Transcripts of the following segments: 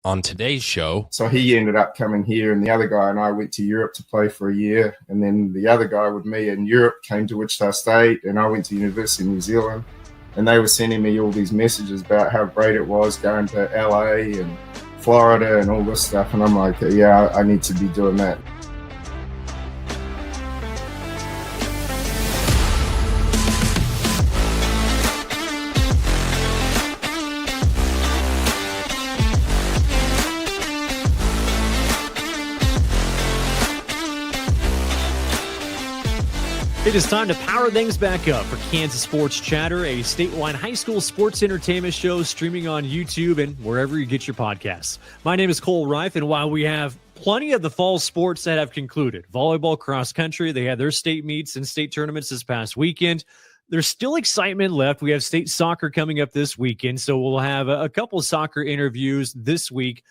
On today's show, So he ended up coming here, and the other guy and I went to Europe to play for a year. And then the other guy with me in Europe came to Wichita State, and I went to University of New Zealand. And they were sending me all these messages about how great it was going to LA and Florida and all this stuff. And I'm like, yeah, I need to be doing that. It is time to power things back up for Kansas Sports Chatter, a statewide high school sports entertainment show streaming on YouTube and wherever you get your podcasts. My name is Cole Reif, and while we have plenty of the fall sports that have concluded, volleyball, cross country, they had their state meets and state tournaments this past weekend. There's still excitement left. We have state soccer coming up this weekend, so we'll have a couple of soccer interviews this week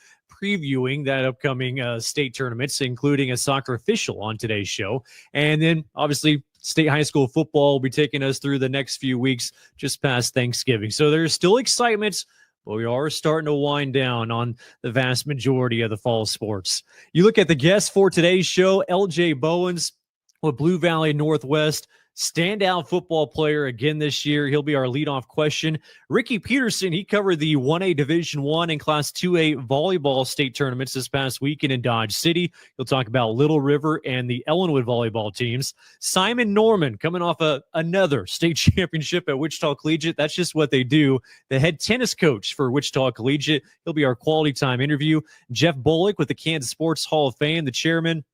previewing that upcoming state tournaments, including a soccer official on today's show. And then, obviously, state high school football will be taking us through the next few weeks just past Thanksgiving. So there's still excitement, but we are starting to wind down on the vast majority of the fall sports. You look at the guests for today's show, LJ Bowens with Blue Valley Northwest. Standout football player again this year. He'll be our leadoff question. Rickie Peterson, he covered the 1A Division I and Class 2A volleyball state tournaments this past weekend in Dodge City. He'll talk about Little River and the Ellenwood volleyball teams. Simon Norman coming off another state championship at Wichita Collegiate. That's just what they do. The head tennis coach for Wichita Collegiate. He'll be our quality time interview. Jeff Bollig with the Kansas Sports Hall of Fame, the chairman.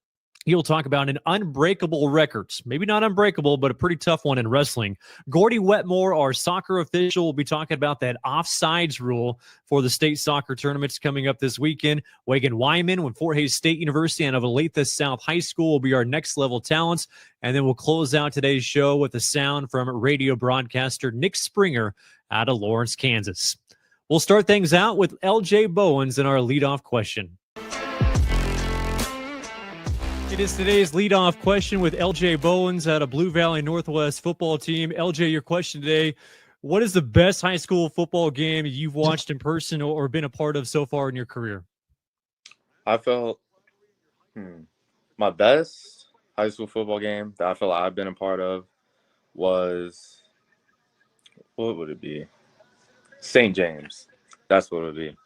He'll talk about an unbreakable record. Maybe not unbreakable, but a pretty tough one in wrestling. Gordie Wetmore, our soccer official, will be talking about that offsides rule for the state soccer tournaments coming up this weekend. Wiman with Fort Hays State University and of Olathe South High School will be our next level talents. And then we'll close out today's show with a sound from radio broadcaster Nick Springer out of Lawrence, Kansas. We'll start things out with LJ Bowens in our leadoff question. It is today's leadoff question with LJ Bowens out of Blue Valley Northwest football team. LJ, your question today, what is the best high school football game you've watched in person or been a part of so far in your career? I felt my best high school football game that I feel like I've been a part of was, what would it be? St. James. That's what it would be.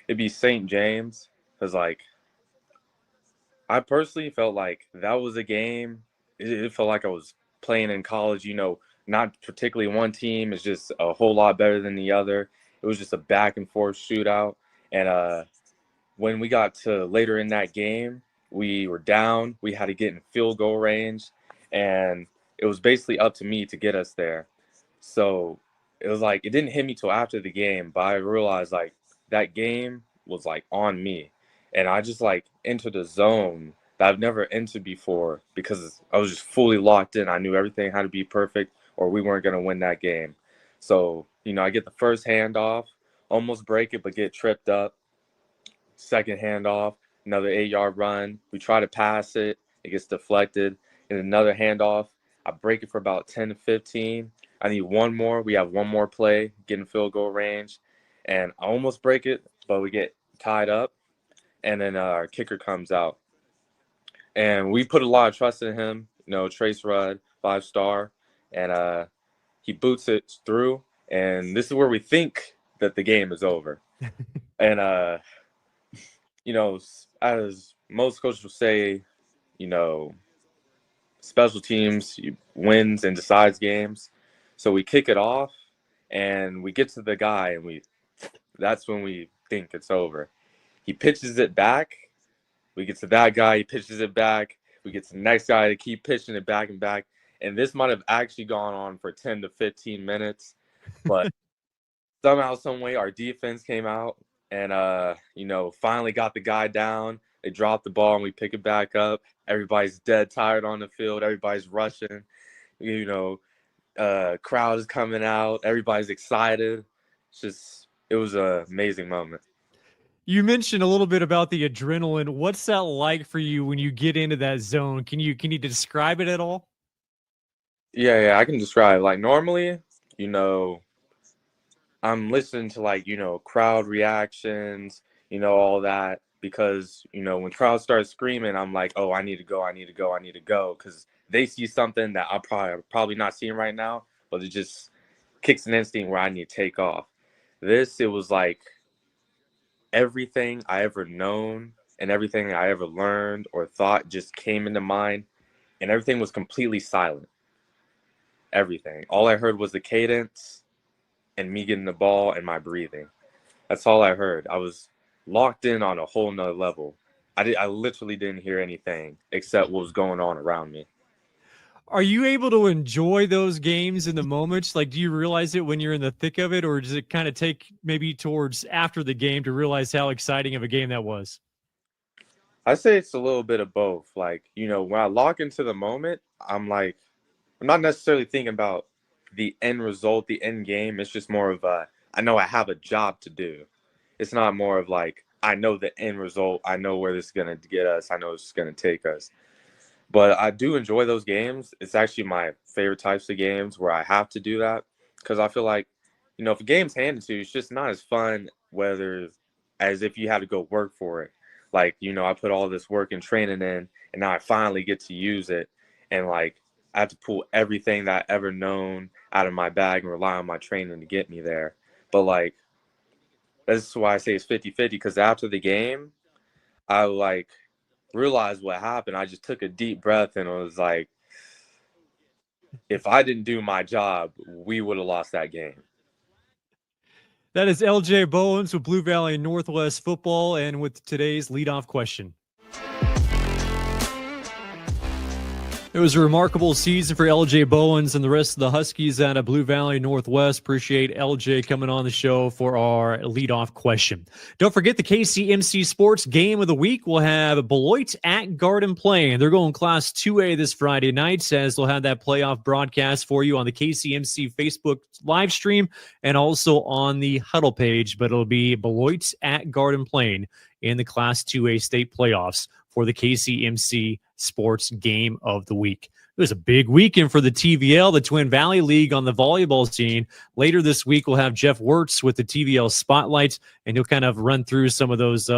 It'd be St. James because, like, I personally felt like that was a game. It felt like I was playing in college, not particularly one team is just a whole lot better than the other. It was just a back and forth shootout. And when we got to later in that game, we were down. We had to get in field goal range. And it was basically up to me to get us there. So it was like, it didn't hit me till after the game, but I realized like that game was like on me. And I just like entered a zone that I've never entered before because I was just fully locked in. I knew everything had to be perfect or we weren't going to win that game. So, I get the first handoff, almost break it, but get tripped up. Second handoff, another 8-yard run. We try to pass it. It gets deflected. And another handoff, I break it for about 10 to 15. I need one more. We have one more play, get in field goal range. And I almost break it, but we get tied up. And then our kicker comes out. And we put a lot of trust in him, Trace Rudd, 5-star. And he boots it through. And this is where we think that the game is over. And, as most coaches will say, special teams wins and decides games. So we kick it off. And we get to the guy. And that's when we think it's over. He pitches it back. We get to that guy. He pitches it back. We get to the next guy to keep pitching it back and back. And this might have actually gone on for 10 to 15 minutes. But somehow, some way, our defense came out and, finally got the guy down. They dropped the ball and we pick it back up. Everybody's dead tired on the field. Everybody's rushing. Crowd is coming out. Everybody's excited. It was an amazing moment. You mentioned a little bit about the adrenaline. What's that like for you when you get into that zone? Can you describe it at all? Yeah, I can describe. Like normally, I'm listening to crowd reactions, all that. Because, when crowds start screaming, I'm like, oh, I need to go, I need to go, I need to go. Because they see something that I'm probably not seeing right now, but it just kicks an instinct where I need to take off. It was like everything I ever known and everything I ever learned or thought just came into mind, and everything was completely silent. Everything. All I heard was the cadence and me getting the ball and my breathing. That's all I heard. I was locked in on a whole nother level. I literally didn't hear anything except what was going on around me. Are you able to enjoy those games in the moments? Like, do you realize it when you're in the thick of it, or does it kind of take maybe towards after the game to realize how exciting of a game that was? I say it's a little bit of both. Like, when I lock into the moment, I'm not necessarily thinking about the end result, the end game. It's just more of I know I have a job to do. It's not more of like, I know the end result. I know where this is going to get us. I know it's going to take us. But I do enjoy those games. It's actually my favorite types of games where I have to do that, because I feel like, if a game's handed to you, it's just not as fun as if you had to go work for it. Like, I put all this work and training in, and now I finally get to use it. And, like, I have to pull everything that I ever known out of my bag and rely on my training to get me there. But, like, that's why I say it's 50-50, because after the game, I, realized what happened. I just took a deep breath and was like, if I didn't do my job, we would have lost that game. That is LJ Bowens with Blue Valley Northwest football, and with today's leadoff question. It was a remarkable season for LJ Bowens and the rest of the Huskies out of Blue Valley Northwest. Appreciate LJ coming on the show for our leadoff question. Don't forget the KCMC Sports Game of the Week. We'll have Beloit at Garden Plain. They're going Class 2A this Friday night, as they'll have that playoff broadcast for you on the KCMC Facebook live stream and also on the Huddle page. But it'll be Beloit at Garden Plain in the Class 2A state playoffs for the KCMC Sports Game of the Week. It was a big weekend for the TVL, the Twin Valley League, on the volleyball scene. Later this week, we'll have Jeff Wirtz with the TVL Spotlight, and he'll kind of run through some of those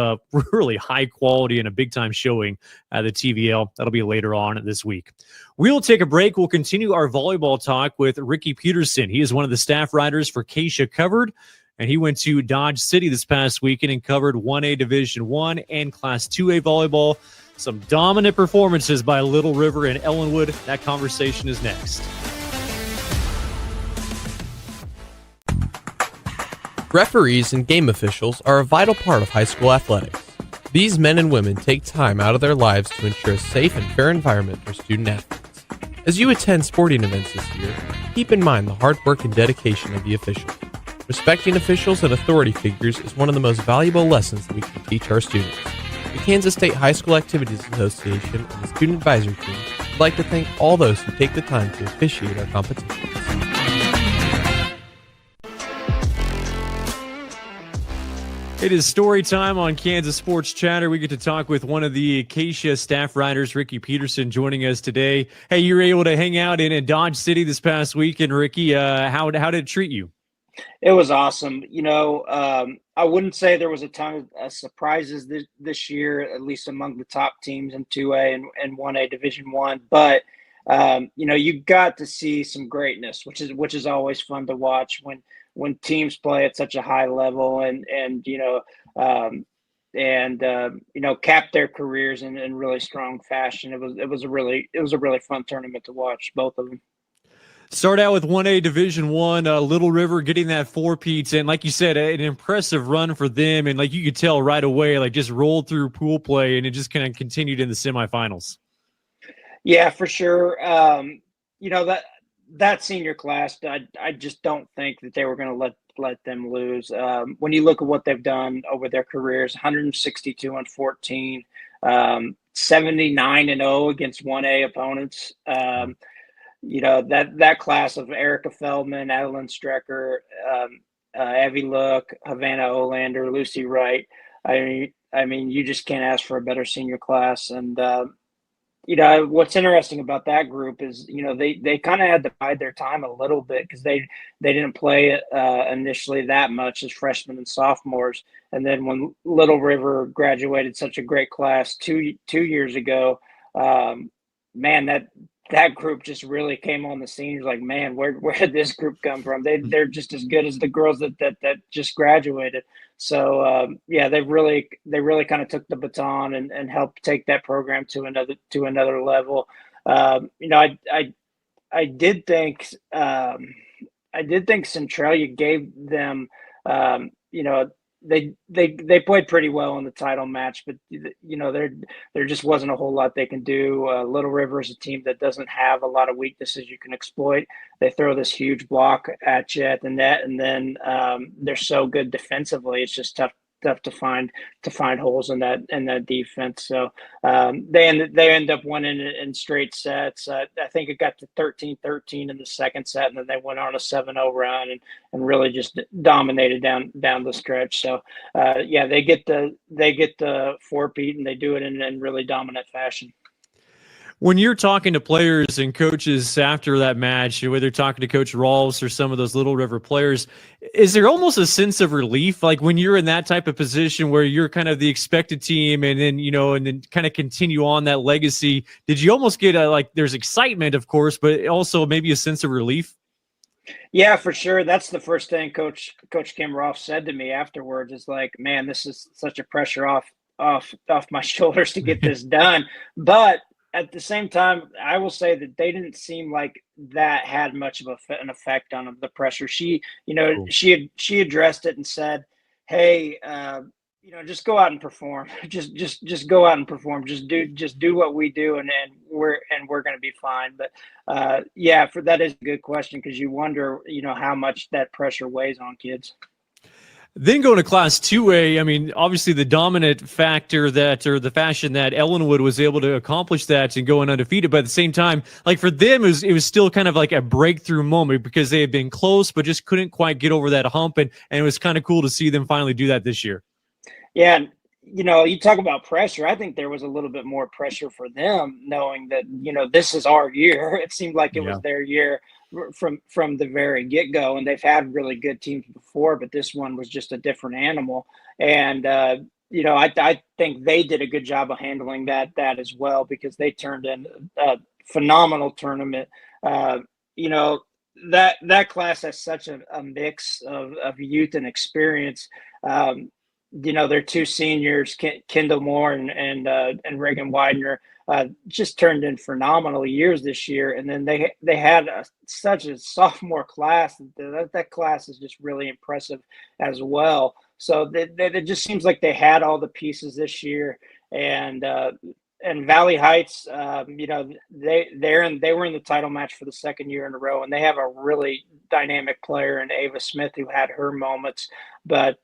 really high quality and a big-time showing at the TVL. That'll be later on this week. We'll take a break. We'll continue our volleyball talk with Rickie Peterson. He is one of the staff writers for KSHSAA Covered, and he went to Dodge City this past weekend and covered 1A Division I and Class 2A volleyball. Some dominant performances by Little River and Ellenwood. That conversation is next. Referees and game officials are a vital part of high school athletics. These men and women take time out of their lives to ensure a safe and fair environment for student athletes. As you attend sporting events this year, keep in mind the hard work and dedication of the officials. Respecting officials and authority figures is one of the most valuable lessons that we can teach our students. The Kansas State High School Activities Association and the Student Advisory Team would like to thank all those who take the time to officiate our competitions. It is story time on Kansas Sports Chatter. We get to talk with one of the KSHSAA staff writers, Rickie Peterson, joining us today. Hey, you were able to hang out in Dodge City this past weekend, Rickie. How did it treat you? It was awesome. I wouldn't say there was a ton of surprises this year, at least among the top teams in 2A and 1A Division I. But you got to see some greatness, which is always fun to watch when teams play at such a high level and cap their careers in really strong fashion. It was a really fun tournament to watch, both of them. Start out with 1A Division I, Little River getting that 4-peat, and like you said, an impressive run for them. And like you could tell right away, like just rolled through pool play, and it just kind of continued in the semifinals. Yeah, for sure. That senior class, I just don't think that they were going to let them lose. When you look at what they've done over their careers, 162-14, 79-0 against 1A opponents. That class of Erica Feldman, Adeline Strecker, Evie Look, Havana Olander, Lucy Wright. I mean, you just can't ask for a better senior class. And what's interesting about that group is, they kind of had to bide their time a little bit because they didn't play initially that much as freshmen and sophomores. And then when Little River graduated such a great class two years ago, man, that group just really came on the scene. It was like, man, where did this group come from? They're just as good as the girls that just graduated. So they really kind of took the baton and helped take that program to another level. I did think Centralia gave them they played pretty well in the title match, but there just wasn't a whole lot they can do. Little River is a team that doesn't have a lot of weaknesses you can exploit. They throw this huge block at you at the net, and then they're so good defensively. It's just tough to find holes in that defense. So they end up winning in straight sets. I think it got to 13-13 in the second set, and then they went on a 7-0 run and really just dominated down the stretch. So they get the four-peat, and they do it in really dominant fashion. When you're talking to players and coaches after that match, whether you're talking to Coach Rawls or some of those Little River players, is there almost a sense of relief? Like when you're in that type of position where you're kind of the expected team and then kind of continue on that legacy, did you almost get there's excitement, of course, but also maybe a sense of relief? Yeah, for sure. That's the first thing Coach Kim Roth said to me afterwards is like, man, this is such a pressure off my shoulders to get this done. But at the same time, I will say that they didn't seem like that had much of an effect on them, the pressure. She addressed it and said, "Hey, just go out and perform. Just go out and perform. Just do what we do, and we're going to be fine." But that is a good question because you wonder, how much that pressure weighs on kids. Then going to Class 2A, I mean, obviously the dominant factor the fashion that Ellenwood was able to accomplish that and going undefeated, but at the same time, like for them, it was still kind of like a breakthrough moment because they had been close, but just couldn't quite get over that hump, and it was kind of cool to see them finally do that this year. Yeah, you talk about pressure. I think there was a little bit more pressure for them knowing that, this is our year. It seemed like it was their year from the very get-go, and they've had really good teams before, but this one was just a different animal. And I think they did a good job of handling that as well because they turned in a phenomenal tournament. That class has such a mix of youth and experience. Their two seniors, Kendall Moore and Reagan Widener, just turned in phenomenal years this year. And then they had such a sophomore class. That class is just really impressive as well. So it just seems like they had all the pieces this year. And Valley Heights, they were in the title match for the second year in a row, and they have a really dynamic player in Ava Smith who had her moments. But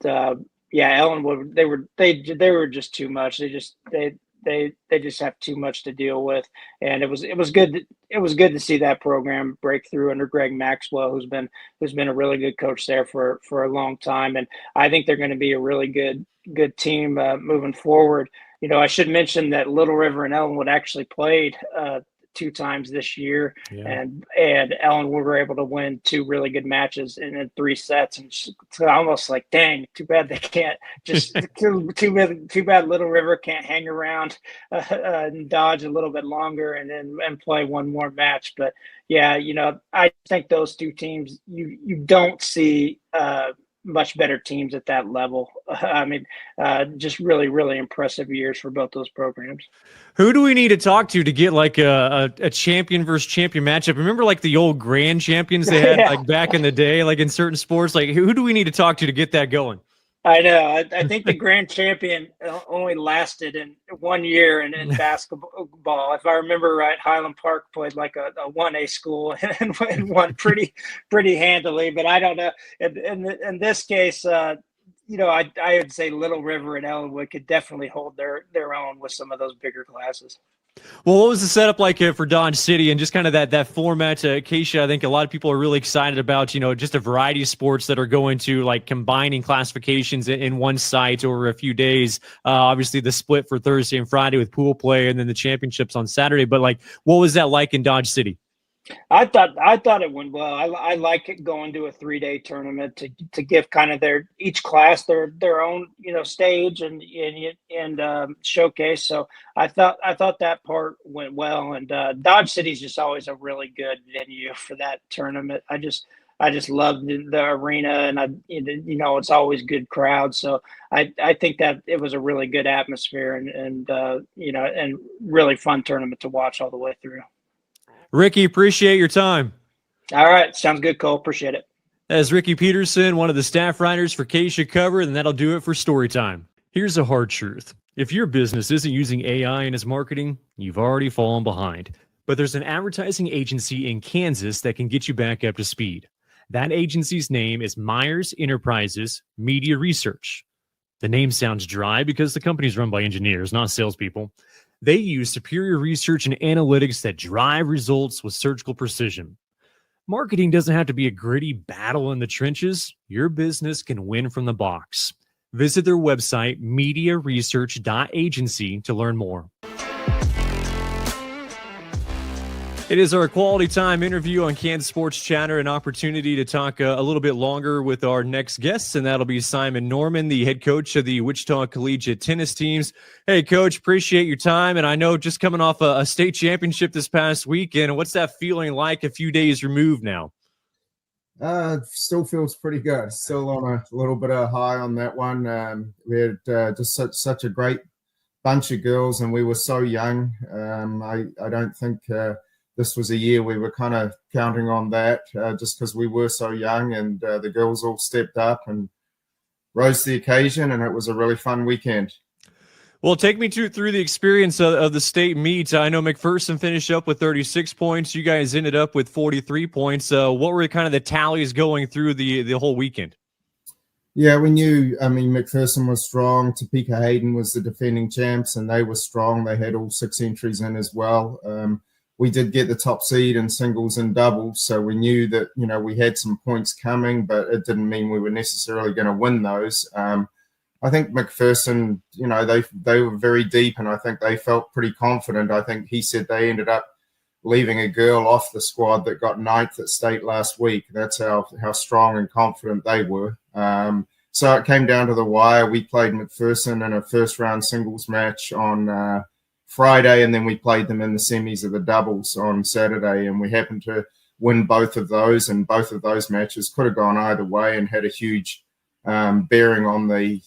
Ellenwood, they were just too much. They just have too much to deal with, and it was good to see that program break through under Greg Maxwell, who's been a really good coach there for a long time, and I think they're going to be a really good team moving forward. I should mention that Little River and Ellenwood actually played 2 times this year, and Ellenwood were able to win 2 really good matches in 3 sets, and it's almost like, dang, too bad they can't just too bad Little River can't hang around and dodge a little bit longer and play one more match. But I think those 2 teams you don't see much better teams at that level. I mean, just really, really impressive years for both those programs. Who do we need to talk to get like a champion versus champion matchup? Remember like the old grand champions they had like back in the day, like in certain sports? Like who do we need to talk to get that going? I know. I think the grand champion only lasted in 1 year in basketball. If I remember right, Highland Park played like a 1A school and won pretty handily. But I don't know. In this case, I would say Little River and Ellenwood could definitely hold their own with some of those bigger classes. Well, what was the setup like for Dodge City and just kind of that format? Keisha, I think a lot of people are really excited about, just a variety of sports that are going to like combining classifications in one site over a few days. Obviously, the split for Thursday and Friday with pool play and then the championships on Saturday. But like, what was that like in Dodge City? I thought it went well. I like it going to a 3-day tournament to give kind of each class their own stage and showcase. So I thought that part went well. And Dodge City's just always a really good venue for that tournament. I just love the arena, and it's always good crowds. So I think that it was a really good atmosphere and really fun tournament to watch all the way through. Rickie, appreciate your time. All right. Sounds good, Cole. Appreciate it. As Rickie Peterson, one of the staff writers for KSHSAA Cover, and that'll do it for Storytime. Here's a hard truth. If your business isn't using AI in its marketing, you've already fallen behind. But there's an advertising agency in Kansas that can get you back up to speed. That agency's name is Meyers Enterprises Media Research. The name sounds dry because the company's run by engineers, not salespeople. They use superior research and analytics that drive results with surgical precision. Marketing doesn't have to be a gritty battle in the trenches. Your business can win from the box. Visit their website, mediaresearch.agency, to learn more. It is our Quality Time interview on Kansas Sports Chatter, an opportunity to talk a little bit longer with our next guests, and that'll be Simon Norman, the head coach of the Wichita Collegiate tennis teams. Hey, Coach, appreciate your time, and I know just coming off a state championship this past weekend, what's that feeling like a few days removed now? Still feels pretty good. Still on a little bit of high on that one. We had just such a great bunch of girls, and we were so young. I don't think this was a year we were kind of counting on that just because we were so young, and the girls all stepped up and rose to the occasion, and it was a really fun weekend. Well, take me through the experience of the state meet. I know McPherson finished up with 36 points. You guys ended up with 43 points. What were kind of the tallies going through the whole weekend? Yeah, we knew, McPherson was strong. Topeka Hayden was the defending champs, and they were strong. They had all 6 entries in as well. We did get the top seed in singles and doubles, so we knew that, we had some points coming, but it didn't mean we were necessarily going to win those. I think McPherson, they were very deep, and I think they felt pretty confident. I think he said they ended up leaving a girl off the squad that got 9th at state last week. That's how strong and confident they were. So it came down to the wire. We played McPherson in a first-round singles match on Friday, and then we played them in the semis of the doubles on Saturday, and we happened to win both of those, and both of those matches could have gone either way and had a huge bearing on the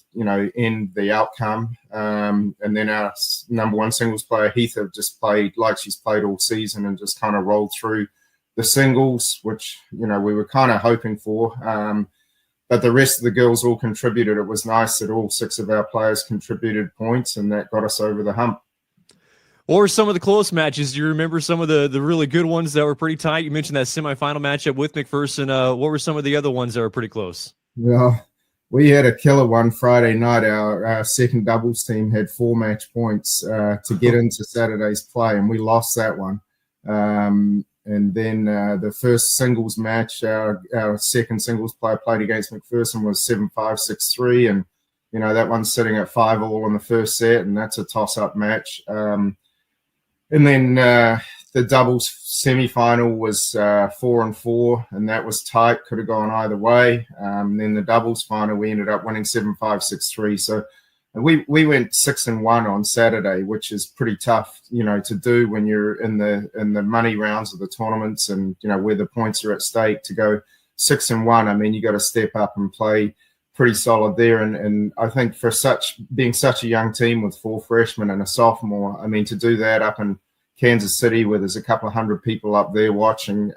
outcome. And then our number one singles player, Heather, just played like she's played all season and just kind of rolled through the singles, which, we were kind of hoping for. But the rest of the girls all contributed. It was nice that all 6 of our players contributed points, and that got us over the hump. Or some of the close matches. Do you remember some of the really good ones that were pretty tight? You mentioned that semifinal matchup with McPherson. What were some of the other ones that were pretty close? Well, we had a killer one Friday night. Our second doubles team had 4 match points to get into Saturday's play, and we lost that one. And then the first singles match, our second singles player played against McPherson was 7-5, 6-3, and that one's sitting at 5-all in the first set, and that's a toss-up match. And then the doubles semi-final was 4-4, and that was tight. Could have gone either way. Then the doubles final, we ended up winning 7-5, 6-3. So we went 6-1 on Saturday, which is pretty tough, to do when you're in the money rounds of the tournaments and where the points are at stake. To go 6-1, you got to step up and play pretty solid there. And I think for being such a young team with 4 freshmen and a sophomore, to do that up in Kansas City where there's a couple of hundred people up there watching,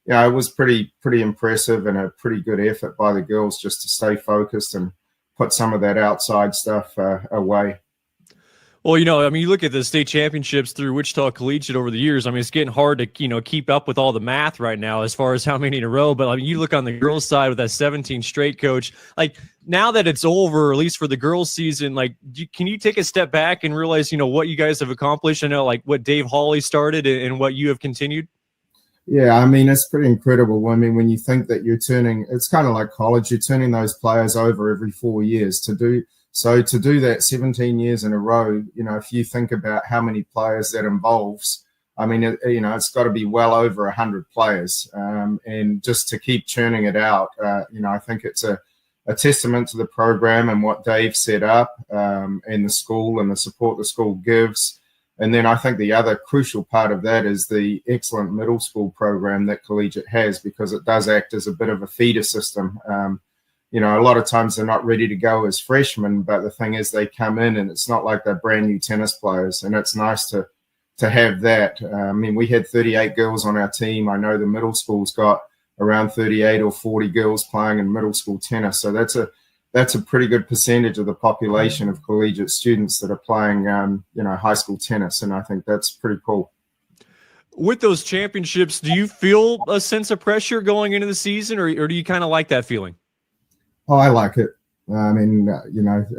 it was pretty impressive and a pretty good effort by the girls just to stay focused and put some of that outside stuff away. Well, I mean, you look at the state championships through Wichita Collegiate over the years. I mean, it's getting hard to, keep up with all the math right now as far as how many in a row. But I mean, you look on the girls' side with that 17 straight, coach. Like, now that it's over, at least for the girls' season, like, can you take a step back and realize, what you guys have accomplished? I know, like, what Dave Hawley started and what you have continued. Yeah, I mean, it's pretty incredible. I mean, when you think that it's kind of like college, you're turning those players over every 4 years to do that 17 years in a row, if you think about how many players that involves, I mean, it's got to be well over 100 players. And just to keep churning it out, I think it's a testament to the program and what Dave set up, and the school and the support the school gives. And then I think the other crucial part of that is the excellent middle school program that Collegiate has, because it does act as a bit of a feeder system. A lot of times they're not ready to go as freshmen, but the thing is they come in and it's not like they're brand new tennis players, and it's nice to have that. I mean, we had 38 girls on our team. I know the middle school's got around 38 or 40 girls playing in middle school tennis. So that's a pretty good percentage of the population of collegiate students that are playing, high school tennis. And I think that's pretty cool. With those championships, do you feel a sense of pressure going into the season, or do you kind of like that feeling? Oh, I like it. I mean,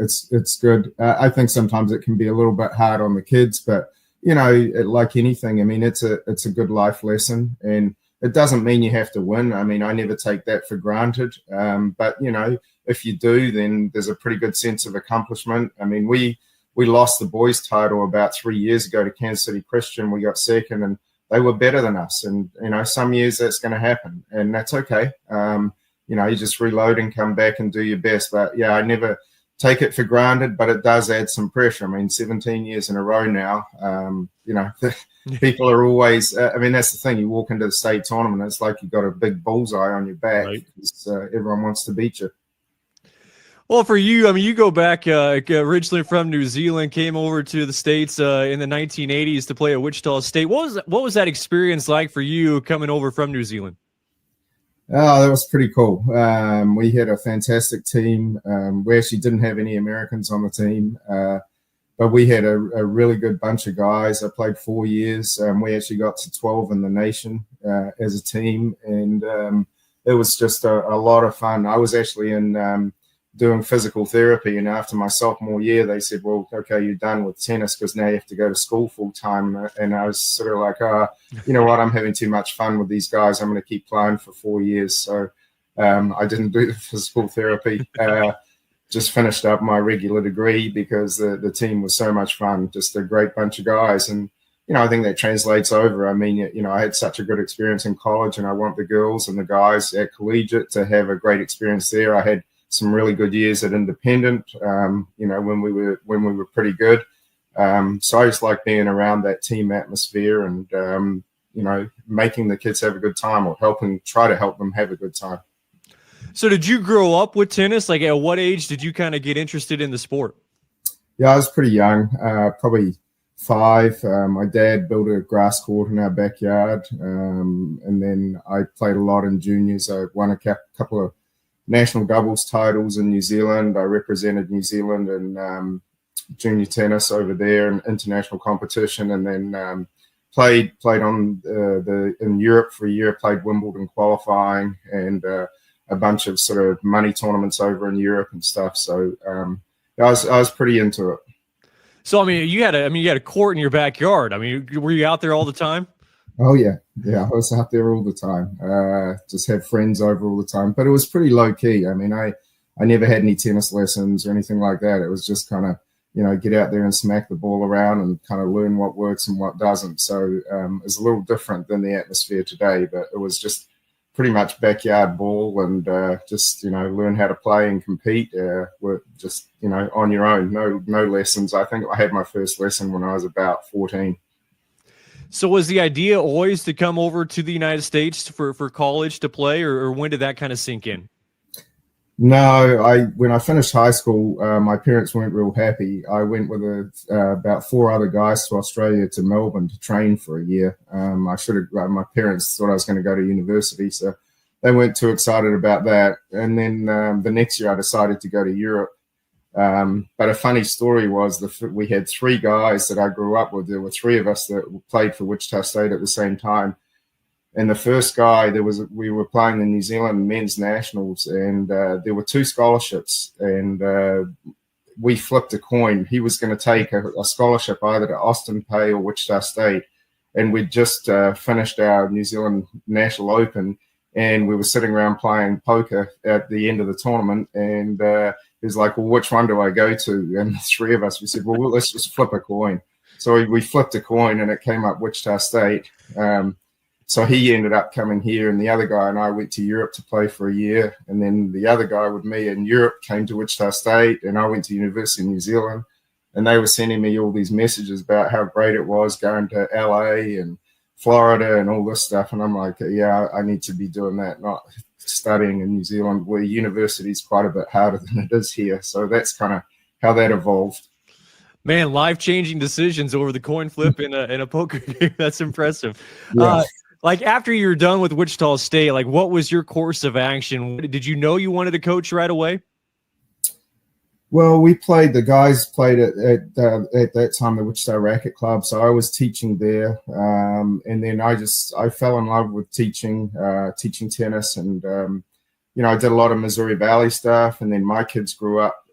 it's good. I think sometimes it can be a little bit hard on the kids, but like anything, I mean, it's a good life lesson, and it doesn't mean you have to win. I mean, I never take that for granted. But if you do, then there's a pretty good sense of accomplishment. I mean, we lost the boys' title about 3 years ago to Kansas City Christian. We got second, and they were better than us. And some years that's going to happen, and that's okay. You just reload and come back and do your best. But yeah, I never take it for granted, but it does add some pressure. I mean, 17 years in a row now, people are always, that's the thing. You walk into the state tournament, it's like you've got a big bullseye on your back. Right. Everyone wants to beat you. Well, for you, I mean, you go back originally from New Zealand, came over to the States in the 1980s to play at Wichita State. What was that experience like for you coming over from New Zealand? Oh, that was pretty cool. We had a fantastic team. We actually didn't have any Americans on the team, but we had a really good bunch of guys. I played 4 years. We actually got to 12 in the nation as a team, and it was just a lot of fun. I was actually in doing physical therapy, and after my sophomore year, they said, well, okay, you're done with tennis because now you have to go to school full time. And I was sort of like, you know what, I'm having too much fun with these guys. I'm going to keep playing for 4 years. So I didn't do the physical therapy. Just finished up my regular degree because the team was so much fun, just a great bunch of guys. And, I think that translates over. I mean, I had such a good experience in college, and I want the girls and the guys at Collegiate to have a great experience there. I had some really good years at Independent, when we were pretty good. So I just like being around that team atmosphere and, making the kids have a good time, or try to help them have a good time. So did you grow up with tennis? Like, at what age did you kind of get interested in the sport? Yeah, I was pretty young, probably 5. My dad built a grass court in our backyard. And then I played a lot in juniors. I won a couple of national doubles titles in New Zealand. I represented New Zealand in junior tennis over there in international competition, and then played on in Europe for a year. Played Wimbledon qualifying and a bunch of sort of money tournaments over in Europe and stuff. So I was pretty into it. So I mean, you had a court in your backyard. I mean, were you out there all the time? Oh, yeah. I was out there all the time. Just had friends over all the time. But it was pretty low-key. I mean, I never had any tennis lessons or anything like that. It was just kind of, get out there and smack the ball around and kind of learn what works and what doesn't. So it's a little different than the atmosphere today. But it was just pretty much backyard ball and just, learn how to play and compete. Just, on your own. No lessons. I think I had my first lesson when I was about 14. So was the idea always to come over to the United States for college to play, or when did that kind of sink in? No, when I finished high school, my parents weren't real happy. I went with about 4 other guys to Australia, to Melbourne, to train for a year. My parents thought I was going to go to university, so they weren't too excited about that. And then the next year I decided to go to Europe. But a funny story was we had three guys that I grew up with. There were three of us that played for Wichita State at the same time. And the first guy, we were playing the New Zealand men's nationals, and there were two scholarships, and we flipped a coin. He was going to take a scholarship either to Austin Pay or Wichita State. And we'd just finished our New Zealand National Open, and we were sitting around playing poker at the end of the tournament. And he was like, well, which one do I go to? And the three of us, we said, well, let's just flip a coin. So we flipped a coin, and it came up Wichita State. So he ended up coming here, and the other guy and I went to Europe to play for a year. And then the other guy with me in Europe came to Wichita State, and I went to University of New Zealand. And they were sending me all these messages about how great it was going to LA and Florida and all this stuff. And I'm like, yeah, I need to be doing that, not studying in New Zealand, where university is quite a bit harder than it is here. So that's kind of how that evolved. Man, life-changing decisions over the coin flip in a poker game. That's impressive. Yeah. Like after you're done with Wichita State, like what was your course of action? Did you know you wanted to coach right away? Well, the guys played at that time, the Wichita Racket Club. So I was teaching there. And then I fell in love with teaching tennis. And, I did a lot of Missouri Valley stuff. And then my kids grew up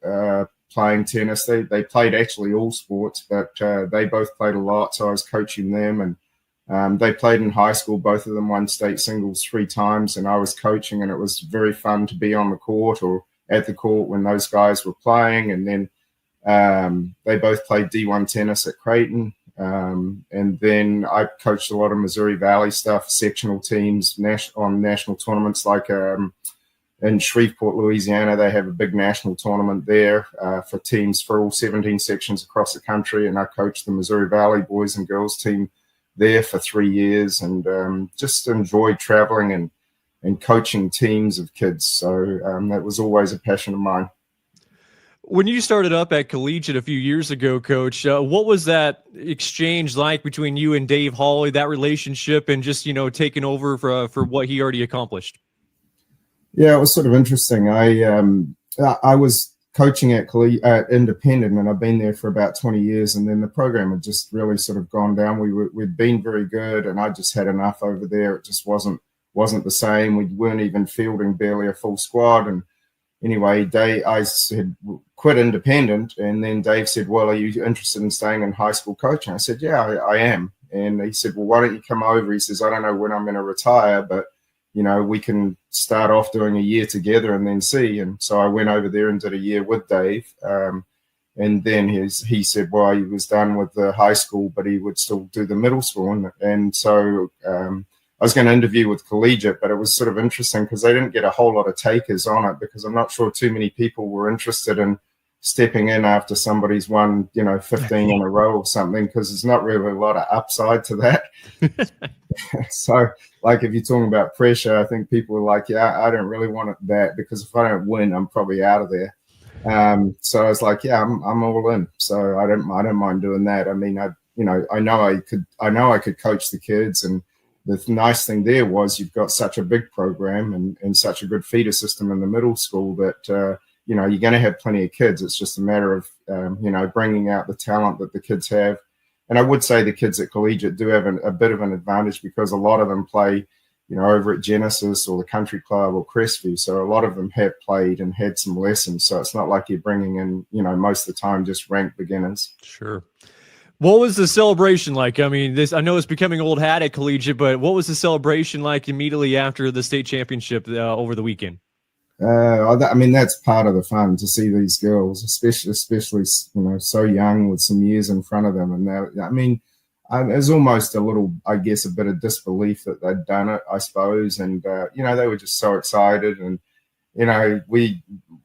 playing tennis. They played actually all sports, but they both played a lot. So I was coaching them, and they played in high school. Both of them won state singles 3 times, and I was coaching, and it was very fun to be on the court or at the court when those guys were playing. And then they both played D1 tennis at Creighton. And then I coached a lot of Missouri Valley stuff, sectional teams on national tournaments, like in Shreveport, Louisiana. They have a big national tournament there for teams for all 17 sections across the country. And I coached the Missouri Valley boys and girls team there for 3 years, and just enjoyed traveling and coaching teams of kids. So that was always a passion of mine. When you started up at Collegiate a few years ago, Coach, what was that exchange like between you and Dave Hawley, that relationship, and just, taking over for what he already accomplished? Yeah, it was sort of interesting. I was coaching at Independent, and I've been there for about 20 years, and then the program had just really sort of gone down. We'd been very good, and I just had enough over there. It just wasn't the same. We weren't even fielding barely a full squad. And anyway, I said, quit Independent. And then Dave said, well, are you interested in staying in high school coaching? I said, yeah, I am. And he said, well, why don't you come over? He says, I don't know when I'm going to retire, but, we can start off doing a year together and then see. And so I went over there and did a year with Dave. And then he said, well, he was done with the high school, but he would still do the middle school. And so I was going to interview with Collegiate, but it was sort of interesting because they didn't get a whole lot of takers on it, because I'm not sure too many people were interested in stepping in after somebody's won, 15 in a row or something, because there's not really a lot of upside to that. So, like, if you're talking about pressure, I think people are like, yeah, I don't really want that, because if I don't win, I'm probably out of there. So I was like, yeah, I'm all in. So I don't mind doing that. I mean, I know I could coach the kids, and the nice thing there was you've got such a big program and such a good feeder system in the middle school that, you're going to have plenty of kids. It's just a matter of, bringing out the talent that the kids have. And I would say the kids at Collegiate do have a bit of an advantage, because a lot of them play, over at Genesis or the Country Club or Crestview. So a lot of them have played and had some lessons. So it's not like you're bringing in, most of the time just ranked beginners. Sure. What was the celebration like? I mean, I know it's becoming old hat at Collegiate, but what was the celebration like immediately after the state championship over the weekend? I mean, that's part of the fun, to see these girls, especially so young with some years in front of them. And there's almost a little, I guess, a bit of disbelief that they'd done it, I suppose. And they were just so excited. And we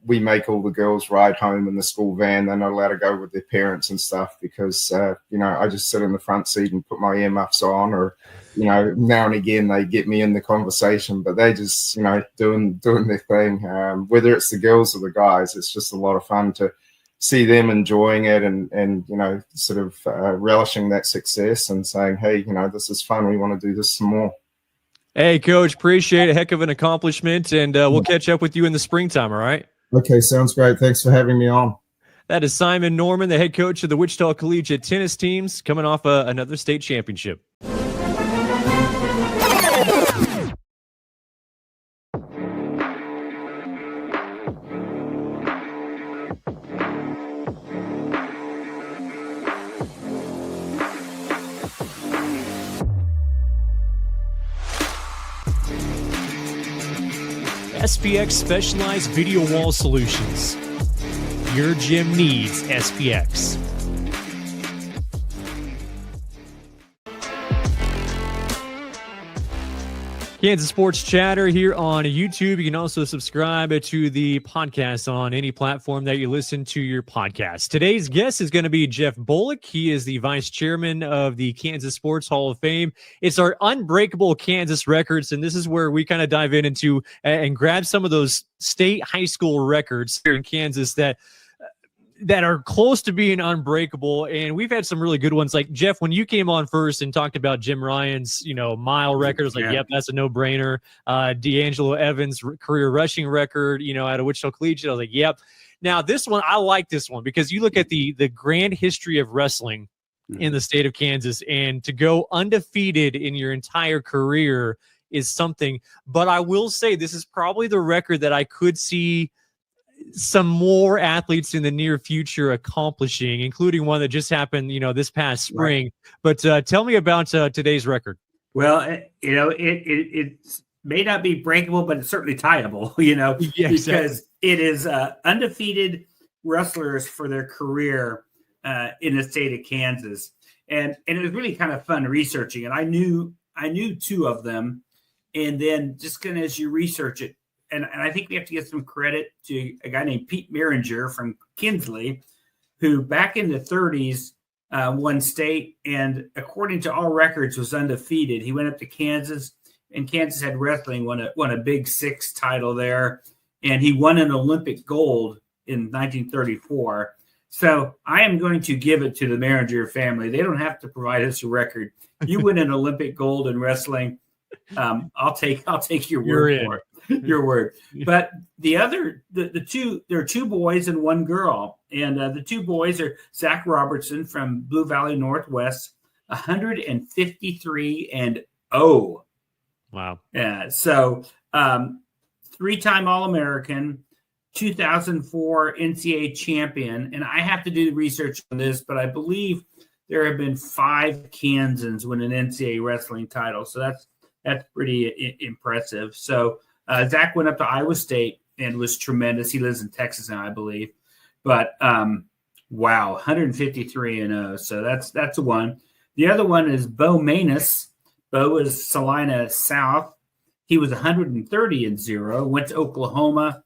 make all the girls ride home in the school van. They're not allowed to go with their parents and stuff, because I just sit in the front seat and put my earmuffs on, or now and again they get me in the conversation, but they just doing their thing. Whether it's the girls or the guys, it's just a lot of fun to see them enjoying it and sort of relishing that success and saying, hey, this is fun, we want to do this some more. Hey, Coach, appreciate it. Heck of an accomplishment, and we'll catch up with you in the springtime, all right? Okay, sounds great. Thanks for having me on. That is Simon Norman, the head coach of the Wichita Collegiate tennis teams, coming off another state championship. SPX Specialized Video Wall Solutions. Your gym needs SPX. Kansas Sports Chatter here on YouTube. You can also subscribe to the podcast on any platform that you listen to your podcast. Today's guest is going to be Jeff Bollig. He is the vice chairman of the Kansas Sports Hall of Fame. It's our Unbreakable Kansas Records, and this is where we kind of dive into and grab some of those state high school records here in Kansas that are close to being unbreakable. And we've had some really good ones. Like, Jeff, when you came on first and talked about Jim Ryan's, mile record, I was like, yep, that's a no-brainer. D'Angelo Evans' career rushing record, out of Wichita Collegiate, I was like, yep. Now, this one, I like this one because you look at the grand history of wrestling in the state of Kansas, and to go undefeated in your entire career is something. But I will say this is probably the record that I could see some more athletes in the near future accomplishing, including one that just happened, this past spring. Right. But tell me about today's record. Well, it may not be breakable, but it's certainly tieable, Yeah, because exactly. It is undefeated wrestlers for their career in the state of Kansas. And it was really kind of fun researching. And I knew two of them. And then just kind of as you research it, and I think we have to give some credit to a guy named Pete Meringer from Kinsley, who back in the 30s won state and, according to all records, was undefeated. He went up to Kansas, and Kansas had wrestling, won a Big Six title there, and he won an Olympic gold in 1934. So I am going to give it to the Meringer family. They don't have to provide us a record. You win an Olympic gold in wrestling. I'll take your word for it. Your word. But the two, there are two boys and one girl. And the two boys are Zach Robertson from Blue Valley Northwest, 153-0. Wow. So three-time All-American, 2004 NCAA champion. And I have to do research on this, but I believe there have been 5 Kansans win an NCAA wrestling title. So that's pretty impressive. So Zach went up to Iowa State and was tremendous. He lives in Texas now, I believe. But wow, 153-0. So that's one. The other one is Bo Manus. Bo is Salina South. He was 130-0. Went to Oklahoma,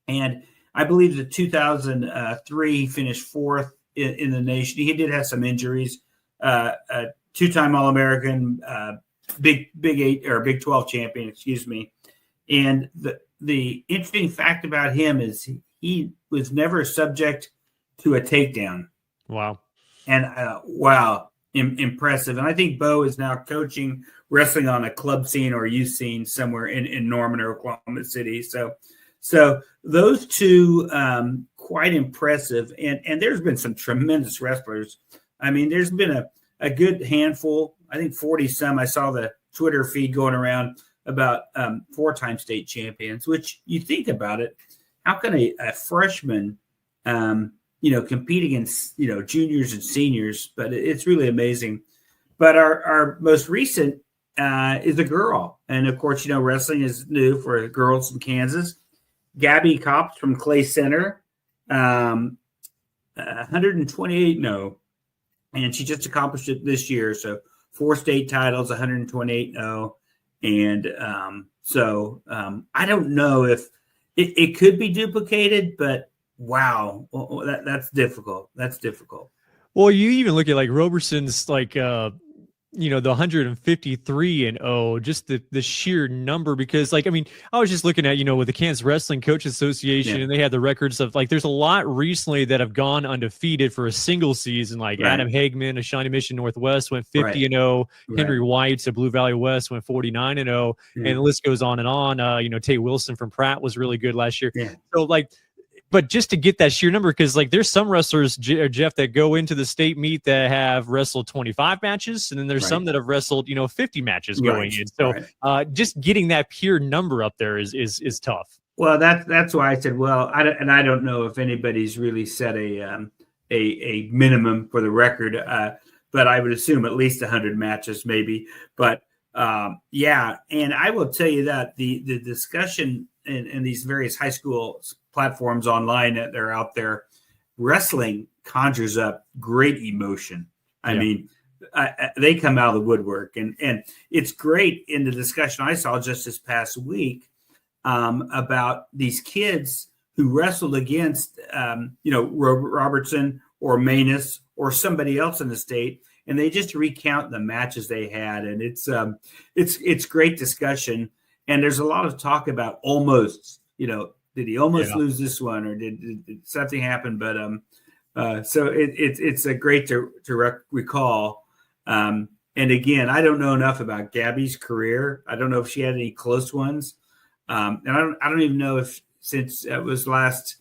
and I believe the 2003 he finished 4th in the nation. He did have some injuries. Two-time All-American, Big 8 or Big 12 champion, excuse me. And the interesting fact about him is he was never subject to a takedown. Wow. And wow, impressive. And I think Bo is now coaching wrestling on a club scene or youth scene somewhere in Norman or Oklahoma City. So those two, quite impressive. And there's been some tremendous wrestlers. I mean, there's been a good handful, I think 40 some. I saw the Twitter feed going around about 4-time state champions, which you think about it, how can a freshman, compete against, juniors and seniors? But it's really amazing. But our most recent is a girl. And, of course, wrestling is new for girls in Kansas. Gabby Kopp from Clay Center, 128-0. And she just accomplished it this year. So 4 state titles, 128-0. And I don't know if it could be duplicated, but wow, that's difficult. That's difficult. Well, you even look at like Roberson's the 153-0, just the sheer number, because I was just looking at, with the Kansas Wrestling Coaches Association, and they had the records of there's a lot recently that have gone undefeated for a single season, like right. Adam Hagman of Shawnee Mission Northwest went 50-0, right. Henry White of Blue Valley West went 49-0, and the list goes on and on. Tate Wilson from Pratt was really good last year. Yeah. So but just to get that sheer number, because like there's some wrestlers, Jeff, that go into the state meet that have wrestled 25 matches, and then there's some that have wrestled 50 matches going in. So just getting that pure number up there is tough. Well, that's why I said, well, I don't know if anybody's really set a minimum for the record, but I would assume at least 100 matches maybe. But and I will tell you that the discussion in these various high school platforms online that are out there, wrestling conjures up great emotion. I mean, they come out of the woodwork, and it's great in the discussion I saw just this past week about these kids who wrestled against, Robertson or Manus or somebody else in the state, and they just recount the matches they had, and it's great discussion. And there's a lot of talk about almost, did he almost lose this one, or did something happen? But so it's a great to recall. And again, I don't know enough about Gabby's career. I don't know if she had any close ones. And I don't even know if, since it was last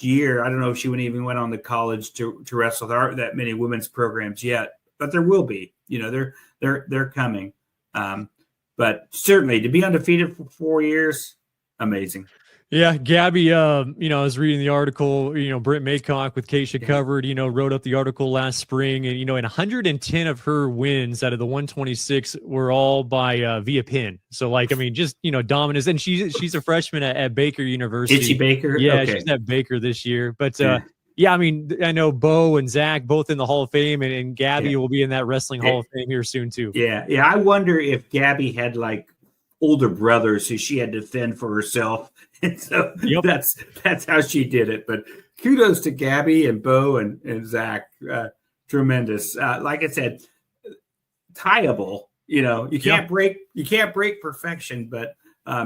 year, I don't know if she even went on to college to wrestle. There aren't that many women's programs yet, but there will be. They're coming. But certainly to be undefeated for 4 years, amazing. Yeah, Gabby, I was reading the article, Brent Maycock with Keisha covered, wrote up the article last spring, and, in 110 of her wins out of the 126 were all by via pin. So just, dominance. And she's a freshman at Baker University. Is she Baker? Yeah, okay. She's at Baker this year. But I know Bo and Zach both in the Hall of Fame, and Gabby will be in that wrestling Hall of Fame here soon too. Yeah. I wonder if Gabby had older brothers who she had to fend for herself. And so that's how she did it. But kudos to Gabby and Bo and Zach. Tremendous. Like I said, tieable. You can't break perfection, but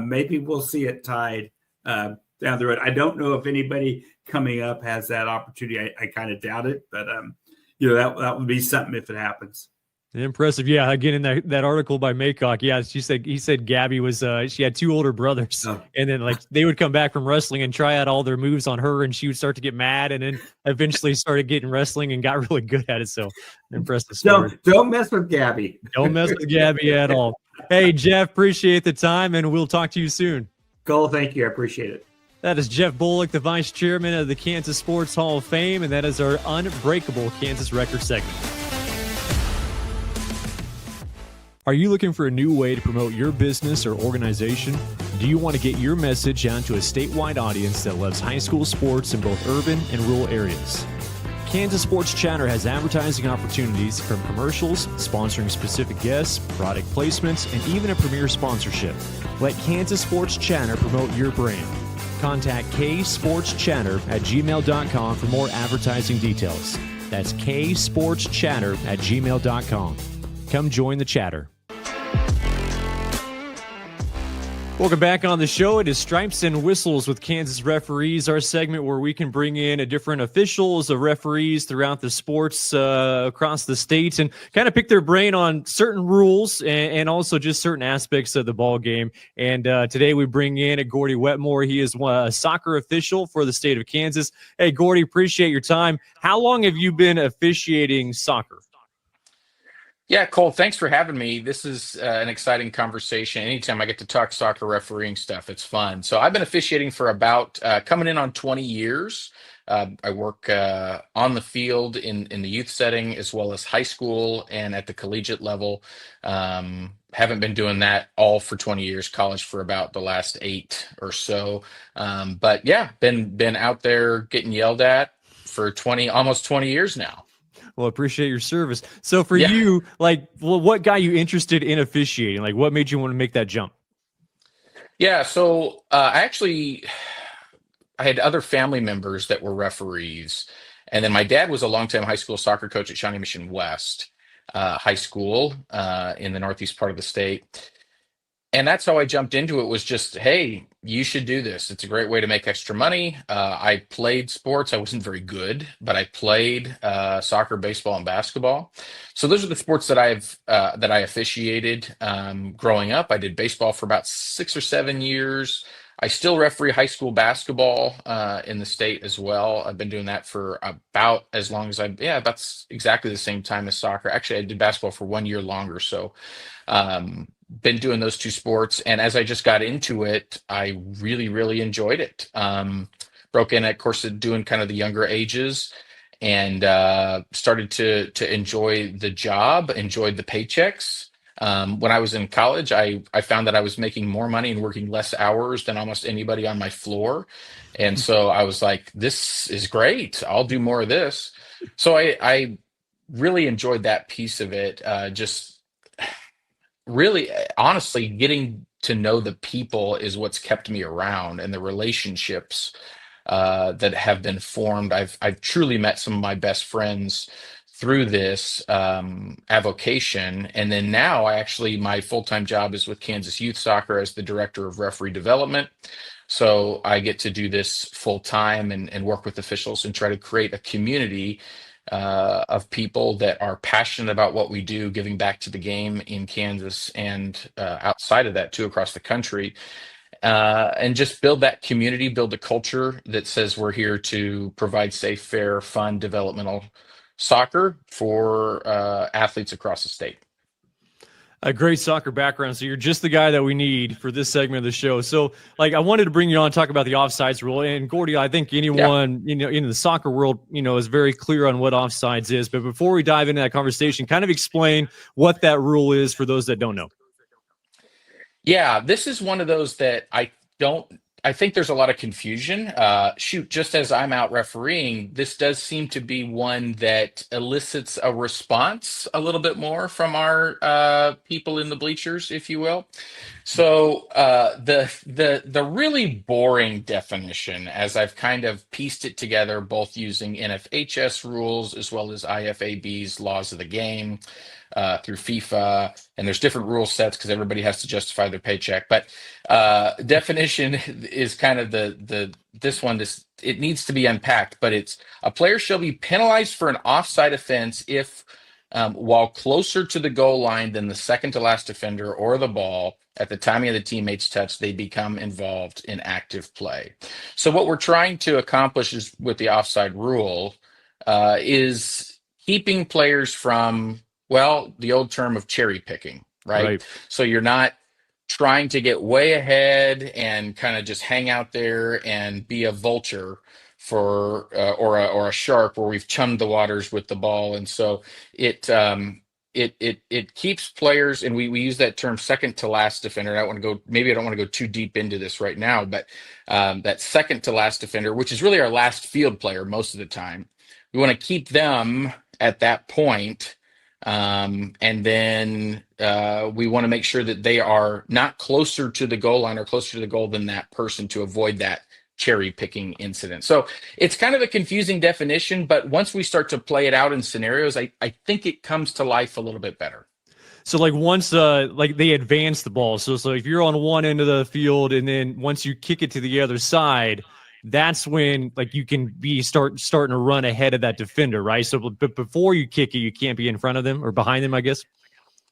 maybe we'll see it tied down the road. I don't know if anybody coming up has that opportunity. I kind of doubt it, but that would be something if it happens. Impressive. Yeah. Again, in that article by Maycock, he said Gabby was, she had two older brothers, and then they would come back from wrestling and try out all their moves on her, and she would start to get mad, and then eventually started getting wrestling and got really good at it. So impressive story. Don't mess with Gabby. Don't mess with Gabby at all. Hey, Jeff, appreciate the time, and we'll talk to you soon. Cole, thank you. I appreciate it. That is Jeff Bollig, the vice chairman of the Kansas Sports Hall of Fame, and that is our Unbreakable Kansas Record segment. Are you looking for a new way to promote your business or organization? Do you want to get your message out to a statewide audience that loves high school sports in both urban and rural areas? Kansas Sports Chatter has advertising opportunities from commercials, sponsoring specific guests, product placements, and even a premier sponsorship. Let Kansas Sports Chatter promote your brand. Contact ksportschatter@gmail.com for more advertising details. That's ksportschatter@gmail.com. Come join the chatter. Welcome back on the show. It is Stripes and Whistles with Kansas Referees, our segment where we can bring in different officials of referees throughout the sports across the states and kind of pick their brain on certain rules and also just certain aspects of the ball game. And today we bring in Gordie Wetmore. He is a soccer official for the state of Kansas. Hey, Gordie, appreciate your time. How long have you been officiating soccer? Yeah, Cole, thanks for having me. This is an exciting conversation. Anytime I get to talk soccer refereeing stuff, it's fun. So I've been officiating for about coming in on 20 years. I work on the field in the youth setting as well as high school and at the collegiate level. Haven't been doing that all for 20 years, college for about the last 8 or so. But yeah, been out there getting yelled at for almost 20 years now. Well, appreciate your service. So for you, what got you interested in officiating? What made you want to make that jump? Yeah, so I had other family members that were referees. And then my dad was a longtime high school soccer coach at Shawnee Mission West High School in the northeast part of the state. And that's how I jumped into it, was just, hey, you should do this. It's a great way to make extra money. I played sports. I wasn't very good, but I played soccer, baseball, and basketball. So those are the sports that I officiated growing up. I did baseball for about 6 or 7 years. I still referee high school basketball in the state as well. I've been doing that for about as long as that's exactly the same time as soccer. Actually, I did basketball for 1 year longer. So been doing those two sports. And as I just got into it, I really, really enjoyed it. Broke in, of course, doing kind of the younger ages, and started to enjoy the job, enjoyed the paychecks. When I was in college, I found that I was making more money and working less hours than almost anybody on my floor. And so I was like, this is great. I'll do more of this. So I really enjoyed that piece of it. Just really, honestly, getting to know the people is what's kept me around, and the relationships that have been formed. I've truly met some of my best friends through this avocation. And then now my full-time job is with Kansas Youth Soccer as the director of referee development. So I get to do this full-time and work with officials and try to create a community of people that are passionate about what we do, giving back to the game in Kansas and outside of that too, across the country. And just build that community, build a culture that says we're here to provide safe, fair, fun, developmental soccer for athletes across the state. A great soccer background. So you're just the guy that we need for this segment of the show. So I wanted to bring you on and talk about the offsides rule. And Gordie, I think anyone, in the soccer world, is very clear on what offsides is. But before we dive into that conversation, kind of explain what that rule is for those that don't know. Yeah, this is one of those that I think there's a lot of confusion. Just as I'm out refereeing, this does seem to be one that elicits a response a little bit more from our people in the bleachers, if you will. So the really boring definition, as I've kind of pieced it together, both using NFHS rules as well as IFAB's laws of the game, through FIFA, and there's different rule sets because everybody has to justify their paycheck. But definition is kind of it needs to be unpacked. But it's a player shall be penalized for an offside offense if, while closer to the goal line than the second to last defender or the ball at the time of the teammate's touch, they become involved in active play. So what we're trying to accomplish is with the offside rule is keeping players from, the old term of cherry picking, right? So you're not trying to get way ahead and kind of just hang out there and be a vulture for or a shark where we've chummed the waters with the ball. And so it keeps players, and we use that term second to last defender. I don't want to go too deep into this right now, but that second to last defender, which is really our last field player most of the time, we want to keep them at that point. And then we want to make sure that they are not closer to the goal line or closer to the goal than that person to avoid that cherry picking incident. So it's kind of a confusing definition, but once we start to play it out in scenarios, I think it comes to life a little bit better. So once they advance the ball. So if you're on one end of the field and then once you kick it to the other side, that's when you can be starting to run ahead of that defender, right? So but before you kick it, you can't be in front of them or behind them, I guess.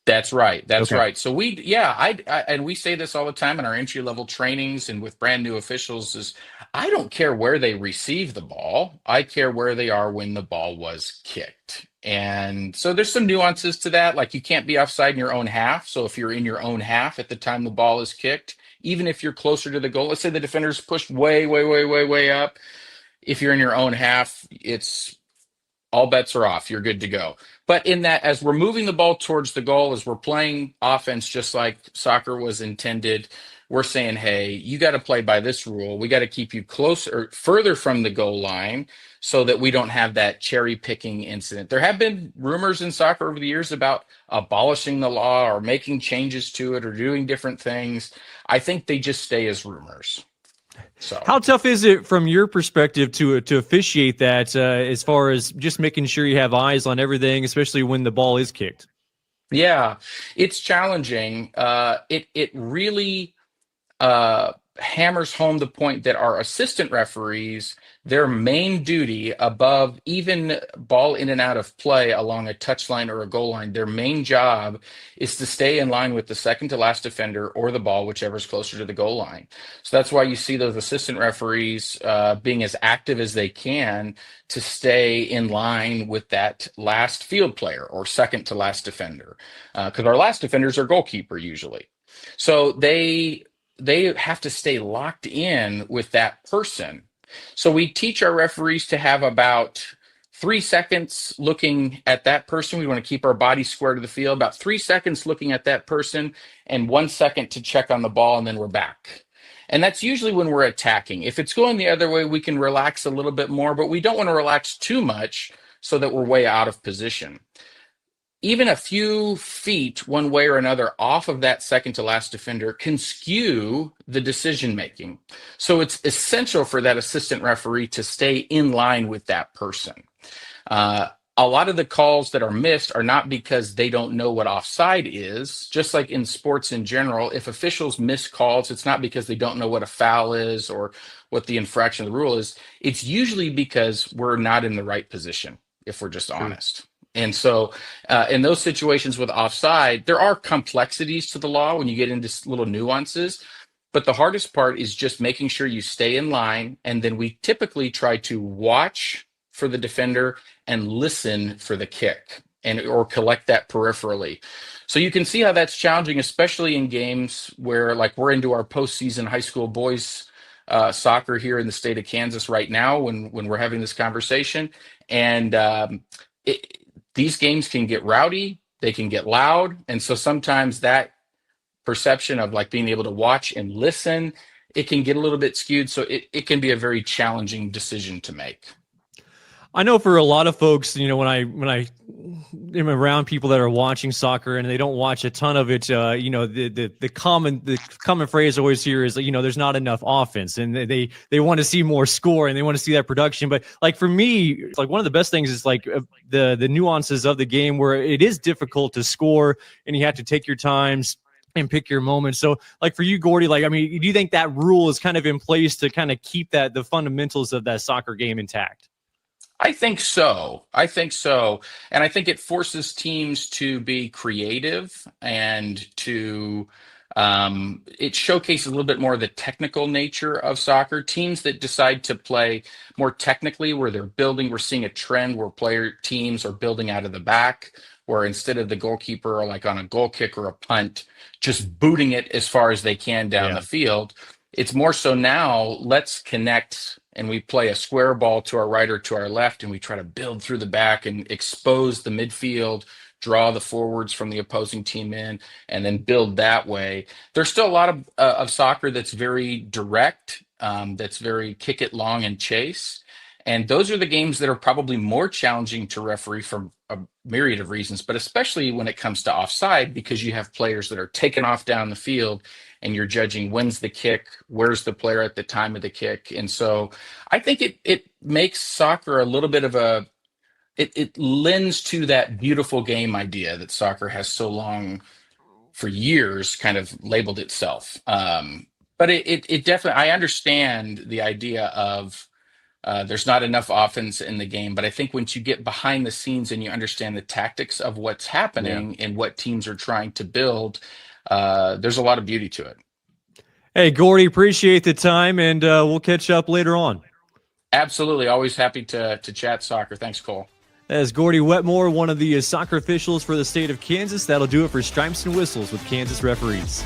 That's right. That's right. So and we say this all the time in our entry level trainings and with brand new officials is I don't care where they receive the ball. I care where they are when the ball was kicked. And so there's some nuances to that. Like you can't be offside in your own half. So if you're in your own half at the time the ball is kicked, even if you're closer to the goal, let's say the defender's pushed way, way, way, way, way up. If you're in your own half, it's all bets are off. You're good to go. But in that, as we're moving the ball towards the goal, as we're playing offense, just like soccer was intended, we're saying, hey, you got to play by this rule. We got to keep you closer, further from the goal line so that we don't have that cherry picking incident. There have been rumors in soccer over the years about abolishing the law or making changes to it or doing different things. I think they just stay as rumors. So how tough is it from your perspective to officiate that as far as just making sure you have eyes on everything, especially when the ball is kicked? Yeah, it's challenging. It really hammers home the point that our assistant referees their main duty above even ball in and out of play along a touchline or a goal line, their main job is to stay in line with the second to last defender or the ball, whichever's closer to the goal line. So that's why you see those assistant referees being as active as they can to stay in line with that last field player or second to last defender, because our last defenders are goalkeeper usually. So they have to stay locked in with that person. So we teach our referees to have about 3 seconds looking at that person. We want to keep our body square to the field, about 3 seconds looking at that person, and 1 second to check on the ball, and then we're back. And that's usually when we're attacking. If it's going the other way, we can relax a little bit more, but we don't want to relax too much so that we're way out of position. Even a few feet one way or another off of that second to last defender can skew the decision making. So it's essential for that assistant referee to stay in line with that person. A lot of the calls that are missed are not because they don't know what offside is. Just like in sports in general, if officials miss calls, it's not because they don't know what a foul is or what the infraction of the rule is. It's usually because we're not in the right position, if we're just honest. And so in those situations with offside, there are complexities to the law when you get into little nuances. But the hardest part is just making sure you stay in line. And then we typically try to watch for the defender and listen for the kick or collect that peripherally. So you can see how that's challenging, especially in games where, like, we're into our postseason high school boys soccer here in the state of Kansas right now when we're having this conversation. And these games can get rowdy, they can get loud. And so sometimes that perception of like being able to watch and listen, it can get a little bit skewed. So it can be a very challenging decision to make. I know for a lot of folks, you know, when I am around people that are watching soccer and they don't watch a ton of it, you know, the common phrase I always hear is, you know, there's not enough offense, and they want to see more score and they want to see that production. But like for me, it's like one of the best things is like the nuances of the game where it is difficult to score and you have to take your times and pick your moments. So like for you, Gordie, like, I mean, do you think that rule is kind of in place to kind of keep the fundamentals of that soccer game intact? I think so. And I think it forces teams to be creative and to it showcases a little bit more of the technical nature of soccer. Teams that decide to play more technically, where we're seeing a trend where teams are building out of the back, where instead of the goalkeeper, like on a goal kick or a punt, just booting it as far as they can down the field. It's more so now, let's connect and we play a square ball to our right or to our left, and we try to build through the back and expose the midfield, draw the forwards from the opposing team in, and then build that way. There's still a lot of soccer that's very direct, that's very kick it long and chase. And those are the games that are probably more challenging to referee for a myriad of reasons, but especially when it comes to offside, because you have players that are taken off down the field and you're judging when's the kick, where's the player at the time of the kick. And so I think it makes soccer a little bit of it lends to that beautiful game idea that soccer has so long, for years, kind of labeled itself. But it definitely, I understand the idea of there's not enough offense in the game, but I think once you get behind the scenes and you understand the tactics of what's happening and what teams are trying to build, there's a lot of beauty to it. Hey, Gordie, appreciate the time, and we'll catch up later on. Absolutely. Always happy to chat soccer. Thanks, Cole. As Gordie Wetmore, one of the soccer officials for the state of Kansas. That'll do it for Stripes and Whistles with Kansas referees.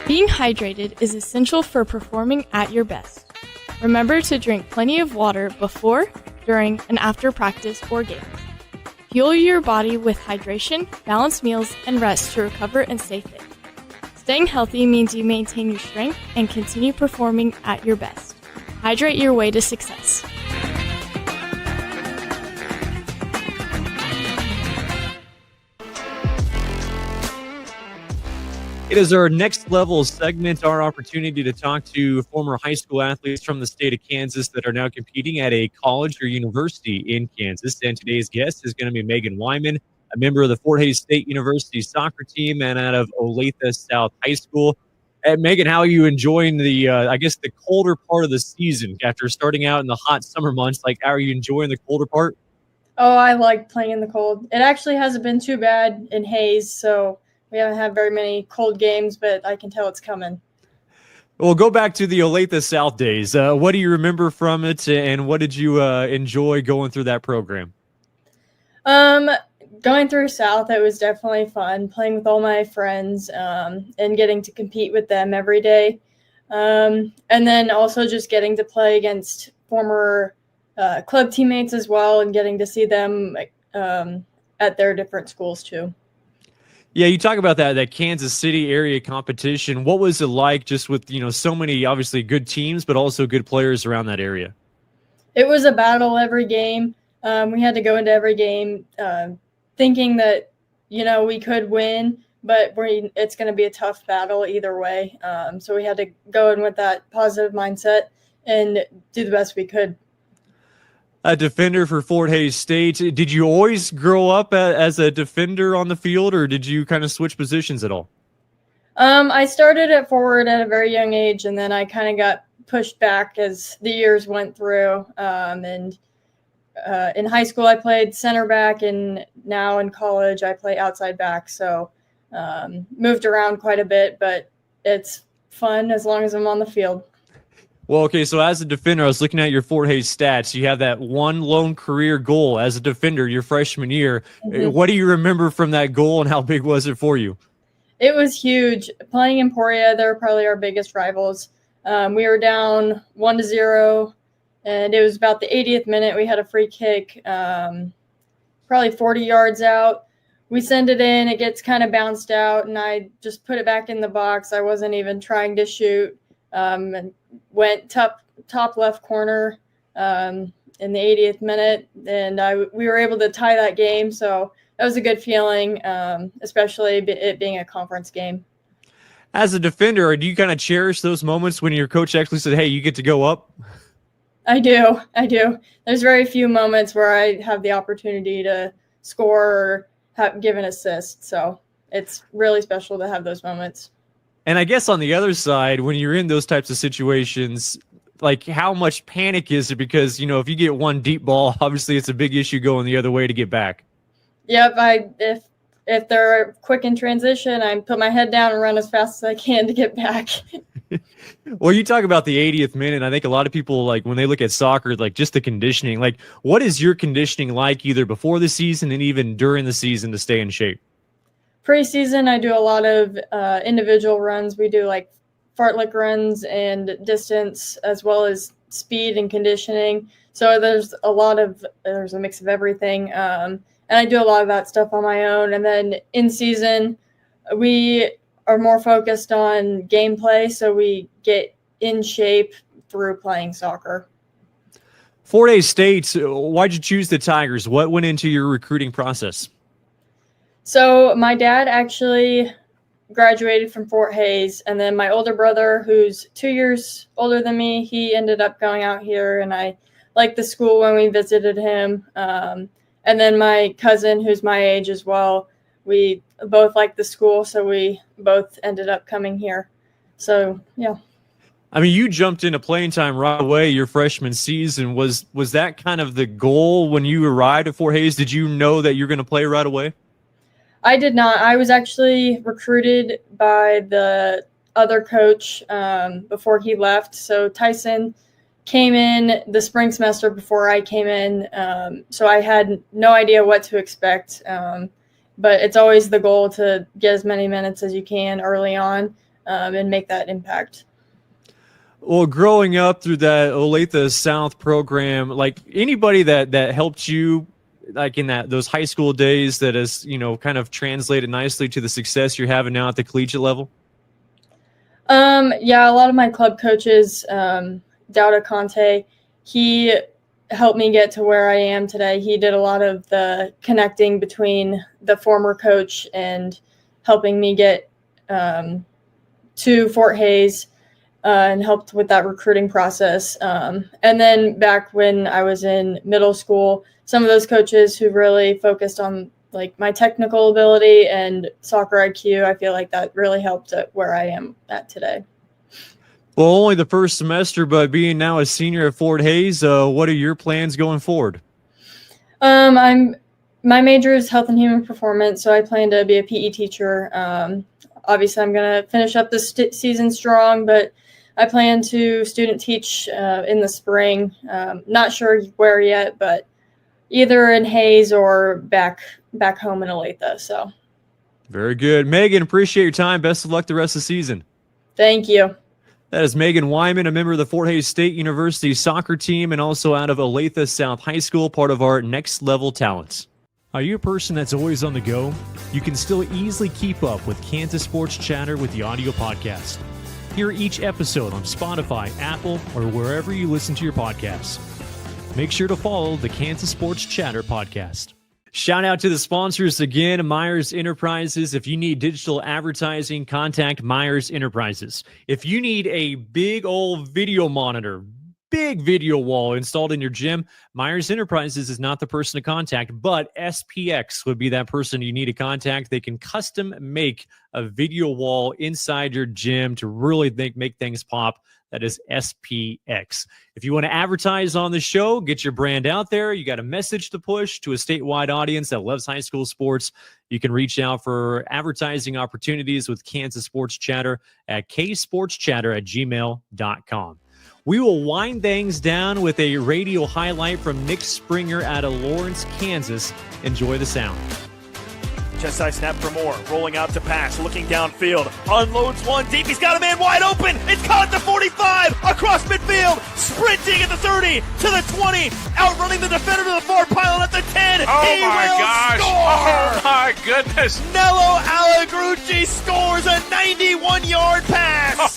Being hydrated is essential for performing at your best. Remember to drink plenty of water before, during, and after practice or games. Fuel your body with hydration, balanced meals, and rest to recover and stay fit. Staying healthy means you maintain your strength and continue performing at your best. Hydrate your way to success. It is our next level segment, our opportunity to talk to former high school athletes from the state of Kansas that are now competing at a college or university in Kansas. And today's guest is going to be Megan Wiman. a member of the Fort Hays State University soccer team, and out of Olathe South High School. And Megan, how are you enjoying the, I guess, the colder part of the season after starting out in the hot summer months? Like, how are you enjoying the colder part? Oh, I like playing in the cold. It actually hasn't been too bad in Hays, so we haven't had very many cold games, but I can tell it's coming. Well, go back to the Olathe South days. What do you remember from it, and what did you enjoy going through that program? Going through South, it was definitely fun, playing with all my friends and getting to compete with them every day. And then also just getting to play against former club teammates as well and getting to see them at their different schools too. Yeah, you talk about that Kansas City area competition. What was it like just with, so many obviously good teams, but also good players around that area? It was a battle every game. We had to go into every game thinking that, we could win, but it's going to be a tough battle either way. So we had to go in with that positive mindset and do the best we could. A defender for Fort Hays State. Did you always grow up as a defender on the field, or did you kind of switch positions at all? I started at forward at a very young age, and then I kind of got pushed back as the years went through. And in high school, I played center back, and now in college, I play outside back. So moved around quite a bit, but it's fun as long as I'm on the field. Well, okay, so as a defender, I was looking at your Fort Hays stats. You have that one lone career goal as a defender your freshman year. Mm-hmm. What do you remember from that goal, and how big was it for you? It was huge. Playing Emporia, they're probably our biggest rivals. We were down 1-0, and it was about the 80th minute. We had a free kick, probably 40 yards out. We send it in. It gets kind of bounced out, and I just put it back in the box. I wasn't even trying to shoot. And went top left corner in the 80th minute, and we were able to tie that game. So that was a good feeling, especially it being a conference game. As a defender, do you kind of cherish those moments when your coach actually said, "Hey, you get to go up"? I do. There's very few moments where I have the opportunity to score or give an assist. So it's really special to have those moments. And I guess on the other side, when you're in those types of situations, like how much panic is it? Because, if you get one deep ball, obviously it's a big issue going the other way to get back. Yep. If they're quick in transition, I put my head down and run as fast as I can to get back. Well, you talk about the 80th minute. I think a lot of people, like when they look at soccer, like just the conditioning, like what is your conditioning like either before the season and even during the season to stay in shape? Preseason, I do a lot of individual runs. We do like fartlek runs and distance as well as speed and conditioning. So there's a mix of everything. And I do a lot of that stuff on my own. And then in season, we are more focused on gameplay. So we get in shape through playing soccer. Fort Hays State, why'd you choose the Tigers? What went into your recruiting process? So my dad actually graduated from Fort Hays, and then my older brother, who's 2 years older than me, he ended up going out here, and I liked the school when we visited him. And then my cousin, who's my age as well, we both liked the school, so we both ended up coming here. So, yeah. I mean, you jumped into playing time right away your freshman season. Was that kind of the goal when you arrived at Fort Hays? Did you know that you're going to play right away? I did not. I was actually recruited by the other coach before he left. So Tyson came in the spring semester before I came in. So I had no idea what to expect. But it's always the goal to get as many minutes as you can early on and make that impact. Well, growing up through that Olathe South program, like anybody that helped you like in those high school days that has, kind of translated nicely to the success you're having now at the collegiate level? Yeah, a lot of my club coaches, Dauda Conte, he helped me get to where I am today. He did a lot of the connecting between the former coach and helping me get to Fort Hays and helped with that recruiting process. And then back when I was in middle school, some of those coaches who really focused on like my technical ability and soccer IQ, I feel like that really helped at where I am at today. Well, only the first semester, but being now a senior at Fort Hays, what are your plans going forward? My major is health and human performance, so I plan to be a PE teacher. Obviously, I'm going to finish up this season strong, but I plan to student teach in the spring. Not sure where yet, but either in Hays or back home in Olathe. So, very good. Megan, appreciate your time. Best of luck the rest of the season. Thank you. That is Megan Wiman, a member of the Fort Hays State University soccer team and also out of Olathe South High School, part of our Next Level Talents. Are you a person that's always on the go? You can still easily keep up with Kansas Sports Chatter with the audio podcast. Hear each episode on Spotify, Apple, or wherever you listen to your podcasts. Make sure to follow the Kansas Sports Chatter podcast. Shout out to the sponsors again, Meyers Enterprises. If you need digital advertising, contact Meyers Enterprises. If you need a big old video monitor, big video wall installed in your gym, Meyers Enterprises is not the person to contact, but SPX would be that person you need to contact. They can custom make a video wall inside your gym to really make things pop. That is SPX. If you want to advertise on the show, get your brand out there, you got a message to push to a statewide audience that loves high school sports, you can reach out for advertising opportunities with Kansas Sports Chatter at ksportschatter@gmail.com. We will wind things down with a radio highlight from Nick Springer out of Lawrence, Kansas. Enjoy the sound. Chest side snap for Moore, rolling out to pass, looking downfield, unloads one deep, he's got a man wide open, it's caught at the 45, across midfield, sprinting at the 30, to the 20, outrunning the defender to the far pylon at the 10, Oh he my will gosh! score! Oh my goodness! Nello Allegrucci scores a 91-yard pass!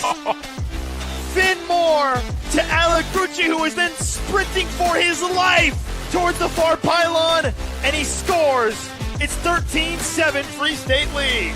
Finn Moore to Allegrucci, who is then sprinting for his life towards the far pylon, and he scores. It's 13-7 Free State lead.